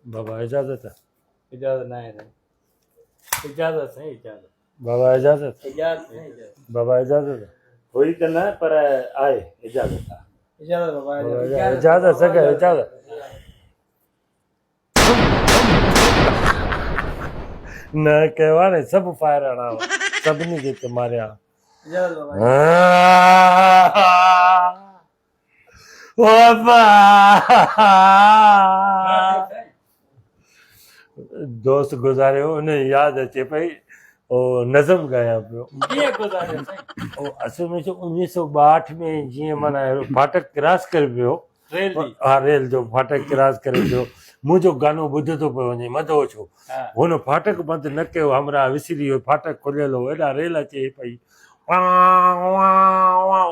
बाबा इजाजत है। इजाजत नहीं है, इजाजत नहीं, इजाजत बाबा इजाजत, इजाजत नहीं, इजाजत बाबा इजाजत है। हुई त न पर आहे इजाज़त आहे। इजाजत बाबा बाबा इजाजत इजाजत सके इजाजत न कहवा ने सब फायर आना सब नहीं देते मारे आ इजाजत बाबा बाबा दोस्त गुज़ारे उन्हें याद अचे पई ओ नज़म गाया पियो कीअं गुज़ारियो साईं? ओ असल में 1962 में जीअं माना फाटक क्रॉस करे पियो रेल जी हा रेल जो फाटक क्रॉस करे पियो मुंहिंजो गानो ॿुधंदो पियो वञे मज़ो छो हा हुन फाटक बंदि न कयो हमरा विसरी वियो फाटक खुलियल हो एॾा रेल अचे पई वां वां वां